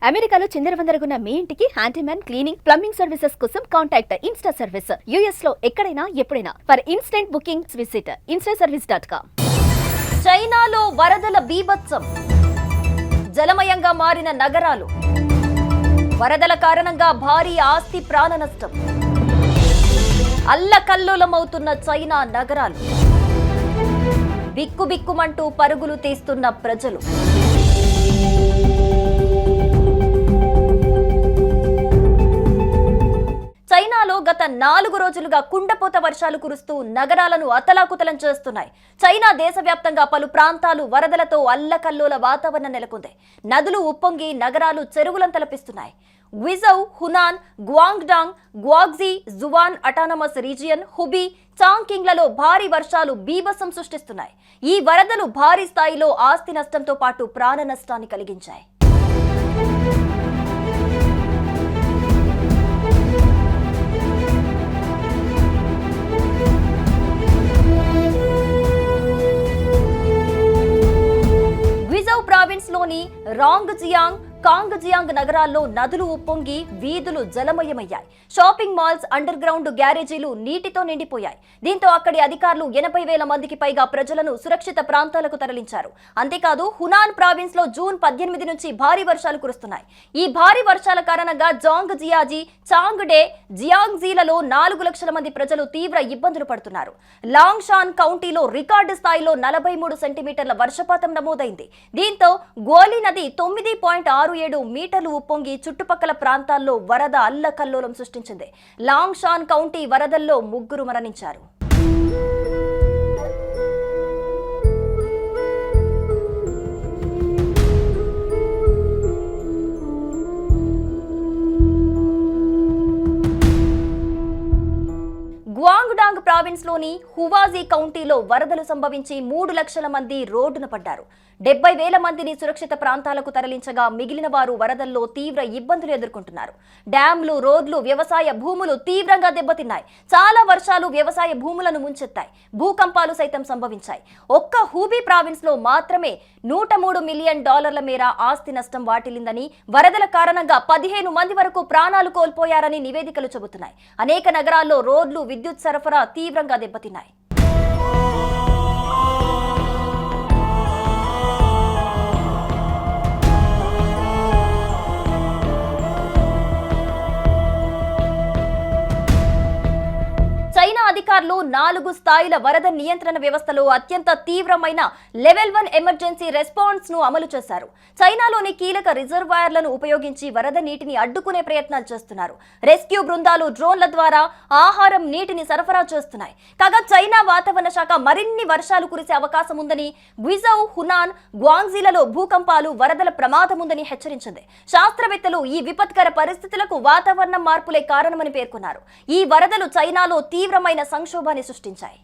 అమెరికాలో చిందరవందరగున్న మీ ఇంటికి handyman cleaning plumbing services కోసం కాంటాక్ట్ ఇన్స్టా సర్వీస్. యుఎస్ లో ఎక్కడైనా ఎప్పుడైనా for instant bookings visit instaservice.com. చైనాలో వరదల బీభత్సం, జలమయంగా మారిన నగరాలు, వరదల కారణంగా భారీ ఆస్తి ప్రాణ నష్టం, అల్లకల్లోలమవుతున్న చైనా నగరాలు, బిక్కుబిక్కుమంటూ పరుగులు తీస్తున్న ప్రజలు. చైనాలో గత 4 రోజులుగా కుండపోత వర్షాలు కురుస్తూ నగరాలను అతలాకుతలం చేస్తున్నాయి. చైనా దేశవ్యాప్తంగా పలు ప్రాంతాలు వరదలతో అల్లకల్లోల వాతావరణం నెలకొంది. నదులు ఉప్పొంగి నగరాలు చెరువులను తలపిస్తున్నాయి. Guizhou, Hunan, Guangdong, Guangxi, Zhuang autonomous region, Hubei, చాంగ్కింగ్లలో భారీ వర్షాలు బీభత్సం సృష్టిస్తున్నాయి. ఈ వరదలు భారీ స్థాయిలో ఆస్తి నష్టంతో పాటు ప్రాణ నష్టాన్ని కలిగించాయి. ప్రావిన్స్ లోని రాంగ్జియాంగ్, కాంగ్జియాంగ్ నగరాల్లో నదులు ఉప్పొంగి వీధులు జలమయమయ్యాయి. షాపింగ్ మాల్స్, అండర్ గ్రౌండ్ గ్యారేజీలు నీటితో నిండిపోయాయి. దీంతో అక్కడి అధికారులు 80,000 మందికి పైగా ప్రజలను సురక్షిత ప్రాంతాలకు తరలించారు. అంతేకాదు హునాన్ ప్రావిన్స్ లో జూన్ 18 నుంచి భారీ వర్షాలు కురుస్తున్నాయి. ఈ భారీ వర్షాల కారణంగా జాంగ్ జియాజీ, చాంగ్డే, జియాంగ్జీలలో 4 లక్షల మంది ప్రజలు తీవ్ర ఇబ్బందులు పడుతున్నారు. లాంగ్ షాన్ కౌంటీలో రికార్డు స్థాయిలో 43 సెంటీమీటర్ల వర్షపాతం నమోదైంది. దీంతో గోలీ నది 9.67 మీటర్లు ఉప్పొంగి చుట్టుపక్కల ప్రాంతాల్లో వరద అల్లకల్లోలం సృష్టించింది. లాంగ్ షాన్ కౌంటీ వరదల్లో 3 మరణించారు. గ్వాంగ్డాంగ్ ప్రావిన్స్ లోని హువాజీ కౌంటీలో వరదలు సంభవించి 3 లక్షల మంది రోడ్డున పడ్డారు. 70,000 మందిని సురక్షిత ప్రాంతాలకు తరలించగా మిగిలిన వారు వరదల్లో తీవ్ర ఇబ్బందులు ఎదుర్కొంటున్నారు. డ్యాంలు, రోడ్లు, వ్యవసాయ భూములు తీవ్రంగా దెబ్బతిన్నాయి. చాలా వర్షాలు వ్యవసాయ భూములను ముంచెత్తాయి. భూకంపాలు సైతం సంభవించాయి. ఒక్క హూబీ ప్రావిన్స్ లో మాత్రమే $103 మిలియన్ మేర ఆస్తి నష్టం వాటిల్లిందని, వరదల కారణంగా 15 మంది వరకు ప్రాణాలు కోల్పోయారని నివేదికలు చెబుతున్నాయి. అనేక నగరాల్లో రోడ్లు, విద్యుత్ సరఫరా తీవ్రంగా దెబ్బతిన్నాయి. చైనా అధికారులు 4 స్థాయిల వరద నియంత్రణ వ్యవస్థలో అత్యంత తీవ్రమైన లెవెల్ 1 ఎమర్జెన్సీ రెస్పాన్స్ ను అమలు చేశారు. చైనాలోని కీలక రిజర్వాయర్లను ఉపయోగించి వరద నీటిని అడ్డుకునే ప్రయత్నాలు చేస్తున్నారు. రెస్క్యూ బృందాలు డ్రోన్ల ద్వారా ఆహారం, నీటిని సరఫరా చేస్తున్నాయి. కాగా చైనా వాతావరణ శాఖ మరిన్ని వర్షాలు కురిసే అవకాశం ఉందని, గ్విజౌ, హునాన్, గ్వాంగ్జీలలో భూకంపాలు, వరదల ప్రమాదం ఉందని హెచ్చరించింది. శాస్త్రవేత్తలు ఈ విపత్కర పరిస్థితులకు వాతావరణ మార్పులే కారణమని పేర్కొన్నారు. ఈ వరదలు చైనాలో తీవ్రమైన సంక్షోభాన్ని సృష్టించాయి.